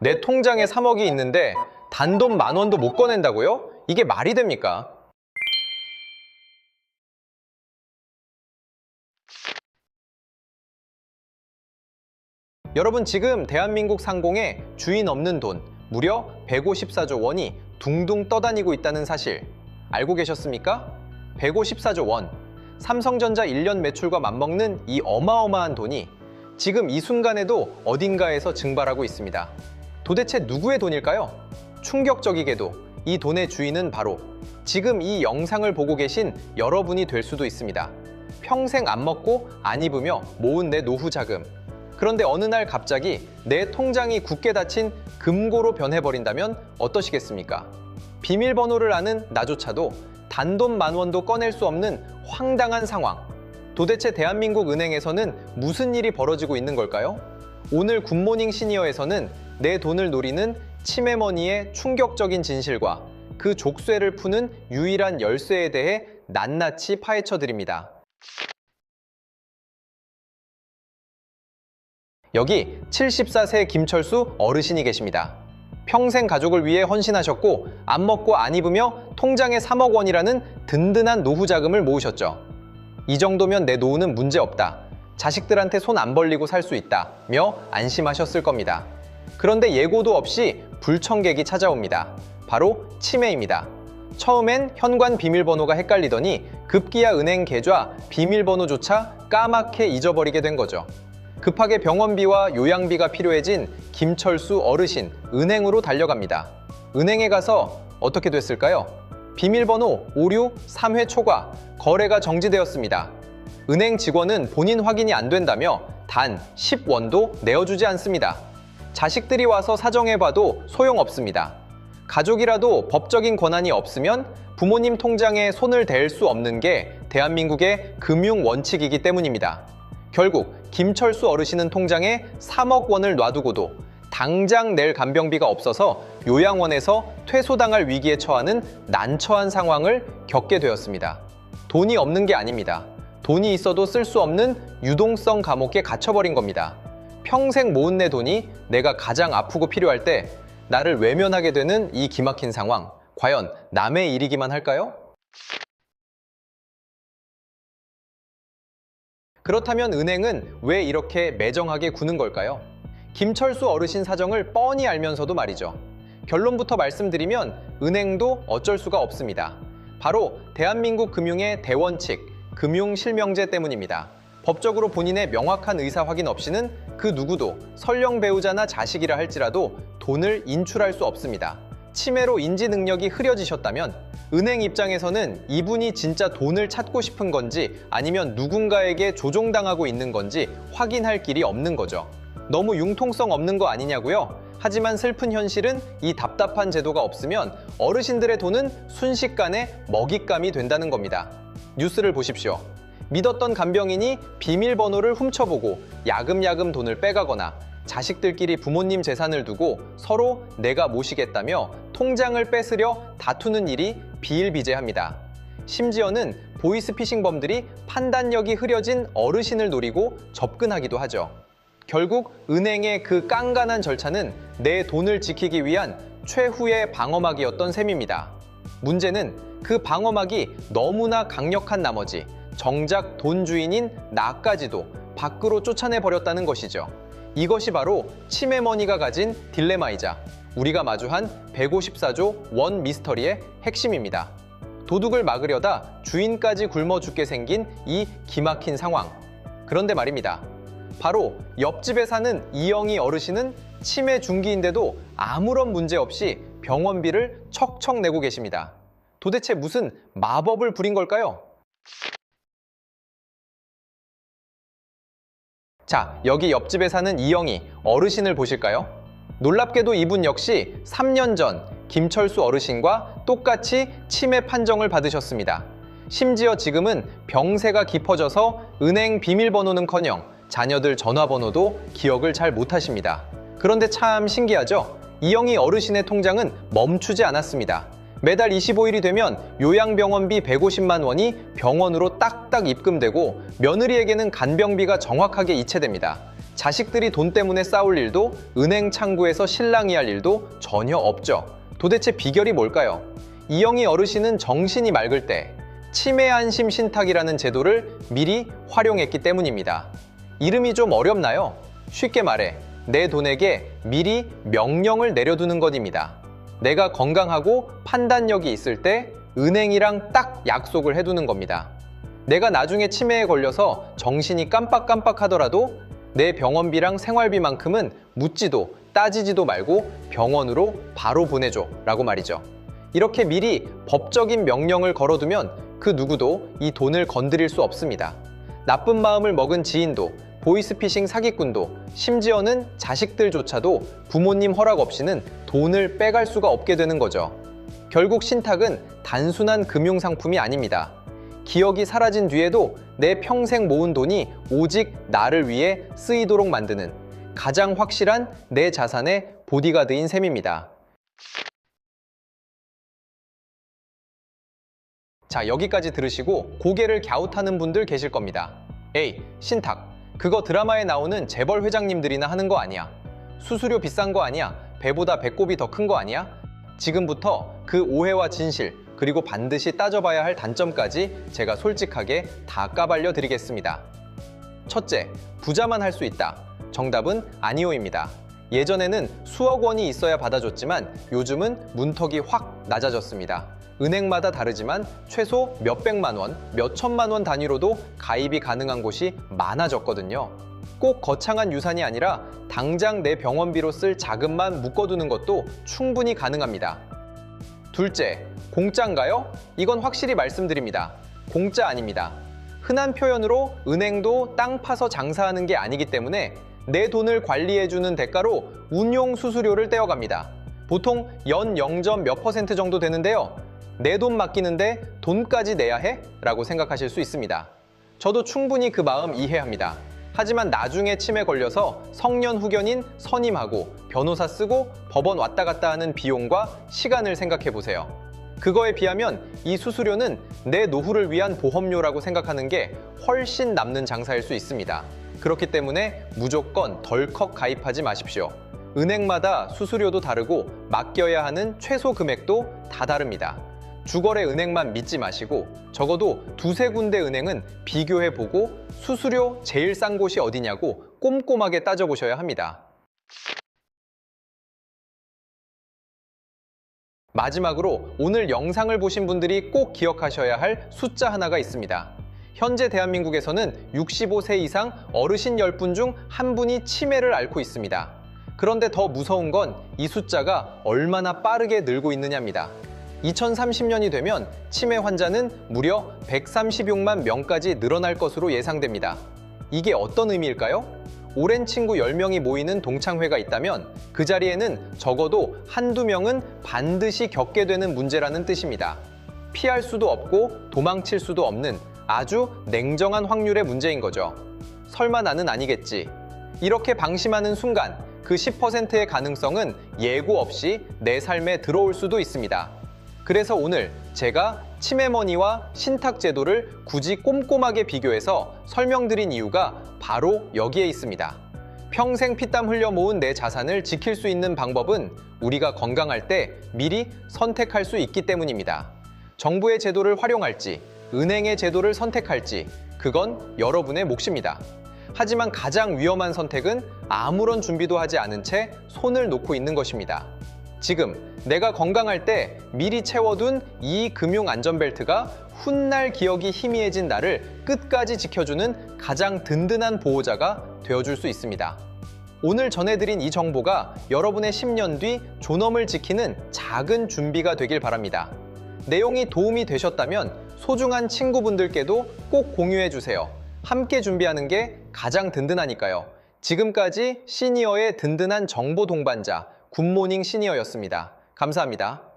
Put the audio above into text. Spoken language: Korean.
내 통장에 3억이 있는데 단돈 10,000원도 못 꺼낸다고요? 이게 말이 됩니까? 여러분, 지금 대한민국 상공에 주인 없는 돈 무려 154조 원이 둥둥 떠다니고 있다는 사실 알고 계셨습니까? 154조 원, 삼성전자 1년 매출과 맞먹는 이 어마어마한 돈이 지금 이 순간에도 어딘가에서 증발하고 있습니다. 도대체 누구의 돈일까요? 충격적이게도 이 돈의 주인은 바로 지금 이 영상을 보고 계신 여러분이 될 수도 있습니다. 평생 안 먹고 안 입으며 모은 내 노후 자금. 그런데 어느 날 갑자기 내 통장이 굳게 닫힌 금고로 변해버린다면 어떠시겠습니까? 비밀번호를 아는 나조차도 단돈 10,000원도 꺼낼 수 없는 황당한 상황. 도대체 대한민국 은행에서는 무슨 일이 벌어지고 있는 걸까요? 오늘 굿모닝 시니어에서는 내 돈을 노리는 치매머니의 충격적인 진실과 그 족쇄를 푸는 유일한 열쇠에 대해 낱낱이 파헤쳐 드립니다. 여기 74세 김철수 어르신이 계십니다. 평생 가족을 위해 헌신하셨고 안 먹고 안 입으며 통장에 3억 원이라는 든든한 노후 자금을 모으셨죠. 이 정도면 내 노후는 문제없다. 자식들한테 손 안 벌리고 살 수 있다며 안심하셨을 겁니다. 그런데 예고도 없이 불청객이 찾아옵니다. 바로 치매입니다. 처음엔 현관 비밀번호가 헷갈리더니 급기야 은행 계좌 비밀번호조차 까맣게 잊어버리게 된 거죠. 급하게 병원비와 요양비가 필요해진 김철수 어르신, 은행으로 달려갑니다. 은행에 가서 어떻게 됐을까요? 비밀번호 오류 3회 초과, 거래가 정지되었습니다. 은행 직원은 본인 확인이 안 된다며 단 10원도 내어주지 않습니다. 자식들이 와서 사정해봐도 소용없습니다. 가족이라도 법적인 권한이 없으면 부모님 통장에 손을 댈 수 없는 게 대한민국의 금융 원칙이기 때문입니다. 결국 김철수 어르신은 통장에 3억 원을 놔두고도 당장 낼 간병비가 없어서 요양원에서 퇴소당할 위기에 처하는 난처한 상황을 겪게 되었습니다. 돈이 없는 게 아닙니다. 돈이 있어도 쓸 수 없는 유동성 감옥에 갇혀버린 겁니다. 평생 모은 내 돈이 내가 가장 아프고 필요할 때 나를 외면하게 되는 이 기막힌 상황, 과연 남의 일이기만 할까요? 그렇다면 은행은 왜 이렇게 매정하게 구는 걸까요? 김철수 어르신 사정을 뻔히 알면서도 말이죠. 결론부터 말씀드리면 은행도 어쩔 수가 없습니다. 바로 대한민국 금융의 대원칙, 금융실명제 때문입니다. 법적으로 본인의 명확한 의사 확인 없이는 그 누구도 설령 배우자나 자식이라 할지라도 돈을 인출할 수 없습니다. 치매로 인지 능력이 흐려지셨다면 은행 입장에서는 이분이 진짜 돈을 찾고 싶은 건지 아니면 누군가에게 조종당하고 있는 건지 확인할 길이 없는 거죠. 너무 융통성 없는 거 아니냐고요? 하지만 슬픈 현실은 이 답답한 제도가 없으면 어르신들의 돈은 순식간에 먹잇감이 된다는 겁니다. 뉴스를 보십시오. 믿었던 간병인이 비밀번호를 훔쳐보고 야금야금 돈을 빼가거나 자식들끼리 부모님 재산을 두고 서로 내가 모시겠다며 통장을 뺏으려 다투는 일이 비일비재합니다. 심지어는 보이스피싱범들이 판단력이 흐려진 어르신을 노리고 접근하기도 하죠. 결국 은행의 그 깐깐한 절차는 내 돈을 지키기 위한 최후의 방어막이었던 셈입니다. 문제는 그 방어막이 너무나 강력한 나머지 정작 돈 주인인 나까지도 밖으로 쫓아내버렸다는 것이죠. 이것이 바로 치매머니가 가진 딜레마이자 우리가 마주한 154조 원 미스터리의 핵심입니다. 도둑을 막으려다 주인까지 굶어 죽게 생긴 이 기막힌 상황. 그런데 말입니다. 바로 옆집에 사는 이영희 어르신은 치매 중기인데도 아무런 문제 없이 병원비를 척척 내고 계십니다. 도대체 무슨 마법을 부린 걸까요? 자, 여기 옆집에 사는 이영희 어르신을 보실까요? 놀랍게도 이분 역시 3년 전 김철수 어르신과 똑같이 치매 판정을 받으셨습니다. 심지어 지금은 병세가 깊어져서 은행 비밀번호는커녕 자녀들 전화번호도 기억을 잘 못하십니다. 그런데 참 신기하죠? 이영희 어르신의 통장은 멈추지 않았습니다. 매달 25일이 되면 요양병원비 150만 원이 병원으로 딱딱 입금되고 며느리에게는 간병비가 정확하게 이체됩니다. 자식들이 돈 때문에 싸울 일도 은행 창구에서 실랑이 할 일도 전혀 없죠. 도대체 비결이 뭘까요? 이영희 어르신은 정신이 맑을 때 치매 안심 신탁이라는 제도를 미리 활용했기 때문입니다. 이름이 좀 어렵나요? 쉽게 말해 내 돈에게 미리 명령을 내려두는 것입니다. 내가 건강하고 판단력이 있을 때 은행이랑 딱 약속을 해두는 겁니다. 내가 나중에 치매에 걸려서 정신이 깜빡깜빡하더라도 내 병원비랑 생활비만큼은 묻지도 따지지도 말고 병원으로 바로 보내줘 라고 말이죠. 이렇게 미리 법적인 명령을 걸어두면 그 누구도 이 돈을 건드릴 수 없습니다. 나쁜 마음을 먹은 지인도, 보이스피싱 사기꾼도, 심지어는 자식들조차도 부모님 허락 없이는 돈을 빼갈 수가 없게 되는 거죠. 결국 신탁은 단순한 금융상품이 아닙니다. 기억이 사라진 뒤에도 내 평생 모은 돈이 오직 나를 위해 쓰이도록 만드는 가장 확실한 내 자산의 보디가드인 셈입니다. 자, 여기까지 들으시고 고개를 갸웃하는 분들 계실 겁니다. 에이, 신탁. 그거 드라마에 나오는 재벌 회장님들이나 하는 거 아니야? 수수료 비싼 거 아니야? 배보다 배꼽이 더 큰 거 아니야? 지금부터 그 오해와 진실, 그리고 반드시 따져봐야 할 단점까지 제가 솔직하게 다 까발려 드리겠습니다. 첫째, 부자만 할 수 있다. 정답은 아니오입니다. 예전에는 수억 원이 있어야 받아줬지만 요즘은 문턱이 확 낮아졌습니다. 은행마다 다르지만 최소 몇백만 원, 몇천만 원 단위로도 가입이 가능한 곳이 많아졌거든요. 꼭 거창한 유산이 아니라 당장 내 병원비로 쓸 자금만 묶어두는 것도 충분히 가능합니다. 둘째, 공짜인가요? 이건 확실히 말씀드립니다. 공짜 아닙니다. 흔한 표현으로 은행도 땅 파서 장사하는 게 아니기 때문에 내 돈을 관리해주는 대가로 운용 수수료를 떼어갑니다. 보통 연 0점 몇 % 정도 되는데요. 내 돈 맡기는데 돈까지 내야 해? 라고 생각하실 수 있습니다. 저도 충분히 그 마음 이해합니다. 하지만 나중에 치매 걸려서 성년후견인 선임하고 변호사 쓰고 법원 왔다 갔다 하는 비용과 시간을 생각해 보세요. 그거에 비하면 이 수수료는 내 노후를 위한 보험료라고 생각하는 게 훨씬 남는 장사일 수 있습니다. 그렇기 때문에 무조건 덜컥 가입하지 마십시오. 은행마다 수수료도 다르고 맡겨야 하는 최소 금액도 다 다릅니다. 주거래 은행만 믿지 마시고 적어도 두세 군데 은행은 비교해보고 수수료 제일 싼 곳이 어디냐고 꼼꼼하게 따져보셔야 합니다. 마지막으로 오늘 영상을 보신 분들이 꼭 기억하셔야 할 숫자 하나가 있습니다. 현재 대한민국에서는 65세 이상 어르신 10분 중 1분이 치매를 앓고 있습니다. 그런데 더 무서운 건 이 숫자가 얼마나 빠르게 늘고 있느냐입니다. 2030년이 되면 치매 환자는 무려 136만 명까지 늘어날 것으로 예상됩니다. 이게 어떤 의미일까요? 오랜 친구 10명이 모이는 동창회가 있다면 그 자리에는 적어도 한두 명은 반드시 겪게 되는 문제라는 뜻입니다. 피할 수도 없고 도망칠 수도 없는 아주 냉정한 확률의 문제인 거죠. 설마 나는 아니겠지. 이렇게 방심하는 순간 그 10%의 가능성은 예고 없이 내 삶에 들어올 수도 있습니다. 그래서 오늘 제가 치매머니와 신탁제도를 굳이 꼼꼼하게 비교해서 설명드린 이유가 바로 여기에 있습니다. 평생 피땀 흘려 모은 내 자산을 지킬 수 있는 방법은 우리가 건강할 때 미리 선택할 수 있기 때문입니다. 정부의 제도를 활용할지, 은행의 제도를 선택할지, 그건 여러분의 몫입니다. 하지만 가장 위험한 선택은 아무런 준비도 하지 않은 채 손을 놓고 있는 것입니다. 지금 내가 건강할 때 미리 채워둔 이 금융안전벨트가 훗날 기억이 희미해진 나를 끝까지 지켜주는 가장 든든한 보호자가 되어줄 수 있습니다. 오늘 전해드린 이 정보가 여러분의 10년 뒤 존엄을 지키는 작은 준비가 되길 바랍니다. 내용이 도움이 되셨다면 소중한 친구분들께도 꼭 공유해주세요. 함께 준비하는 게 가장 든든하니까요. 지금까지 시니어의 든든한 정보 동반자 굿모닝 시니어였습니다. 감사합니다.